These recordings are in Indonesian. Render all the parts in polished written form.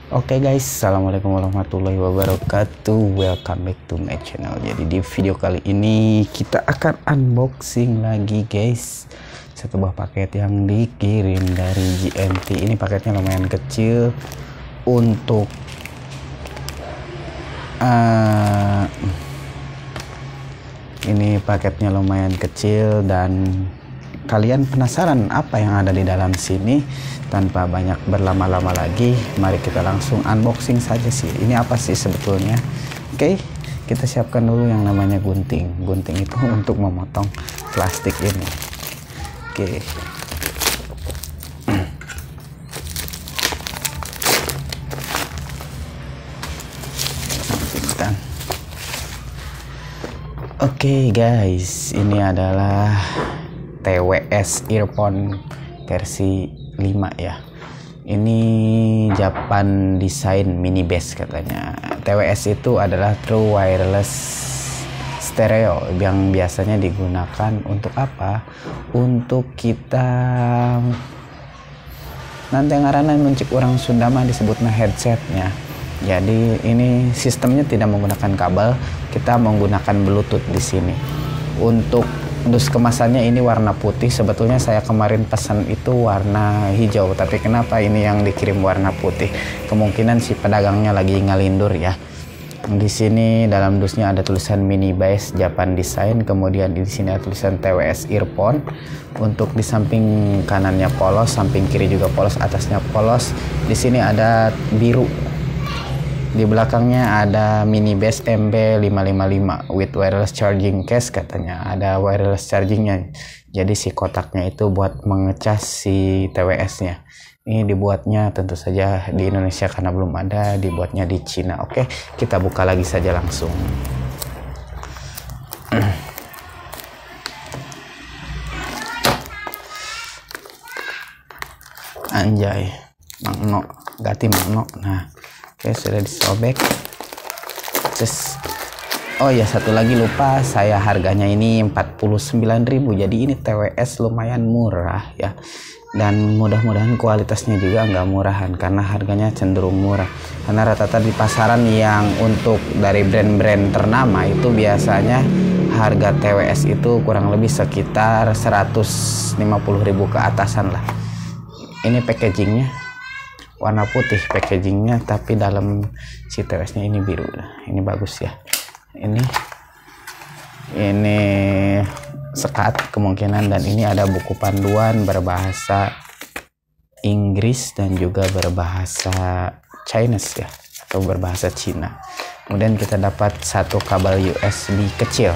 Oke guys, assalamualaikum warahmatullahi wabarakatuh. Welcome back to my channel. Jadi di video kali ini kita akan unboxing lagi guys, satu buah paket yang dikirim dari GNT. Ini paketnya lumayan kecil untuk ini paketnya lumayan kecil dan kalian penasaran apa yang ada di dalam sini? Tanpa banyak berlama-lama lagi, mari kita langsung unboxing saja sih. Ini apa sih sebetulnya? Oke, kita siapkan dulu yang namanya gunting. Gunting itu untuk memotong plastik ini. Oke. Oke guys, ini adalah TWS earphone versi 5 ya. Ini Japan Design Mini Bass katanya. TWS itu adalah True Wireless Stereo yang biasanya digunakan untuk apa? Untuk kita nanti ngaranna mencik orang Sunda mah disebutnya headsetnya. Jadi ini sistemnya tidak menggunakan kabel, kita menggunakan Bluetooth di sini. Untuk dus kemasannya ini warna putih. Sebetulnya saya kemarin pesan itu warna hijau, tapi kenapa ini yang dikirim warna putih? Kemungkinan si pedagangnya lagi ngalindur ya. Di sini dalam dusnya ada tulisan Mini Bass Japan Design, kemudian di sini ada tulisan TWS earphone. Untuk di samping kanannya polos, samping kiri juga polos, atasnya polos. Di sini ada biru. Di belakangnya ada Mini Bass MB555 with wireless charging case katanya. Ada wireless chargingnya. Jadi si kotaknya itu buat mengecas si TWS-nya. Ini dibuatnya tentu saja di Indonesia karena belum ada, dibuatnya di Cina. Oke, kita buka lagi saja langsung. Anjay, Mangno, ganti Mangno. Nah, oke, sudah disobek. Terus oh ya, satu lagi lupa saya, harganya ini 49.000. Jadi ini TWS lumayan murah ya. Dan mudah-mudahan kualitasnya juga nggak murahan karena harganya cenderung murah. Karena rata-rata di pasaran yang untuk dari brand-brand ternama itu biasanya harga TWS itu kurang lebih sekitar 150.000 ke atasan lah. Ini packagingnya warna putih packagingnya, tapi dalam si TWS-nya ini biru. Nah, ini bagus ya. Ini sekat kemungkinan, dan ini ada buku panduan berbahasa Inggris dan juga berbahasa Chinese ya, atau berbahasa Cina. Kemudian kita dapat satu kabel USB kecil.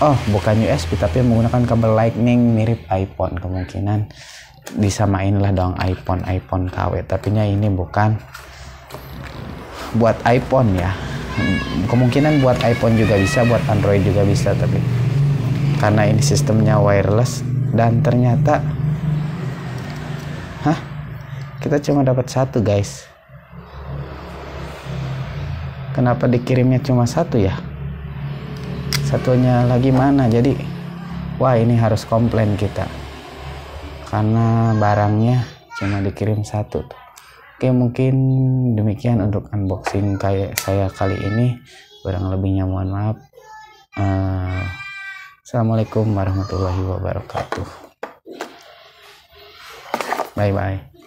Oh, bukan USB tapi menggunakan kabel Lightning mirip iPhone. Kemungkinan disamain lah dong iPhone KW, tapi ini bukan buat iPhone ya. Kemungkinan buat iPhone juga bisa, buat Android juga bisa, tapi karena ini sistemnya wireless. Dan ternyata kita cuma dapat satu guys. Kenapa dikirimnya cuma satu ya? Satunya lagi mana? Jadi wah, ini harus komplain kita karena barangnya cuma dikirim satu tuh. Oke, mungkin demikian untuk unboxing kayak saya kali ini. Kurang lebihnya mohon maaf. Assalamualaikum warahmatullahi wabarakatuh. Bye bye.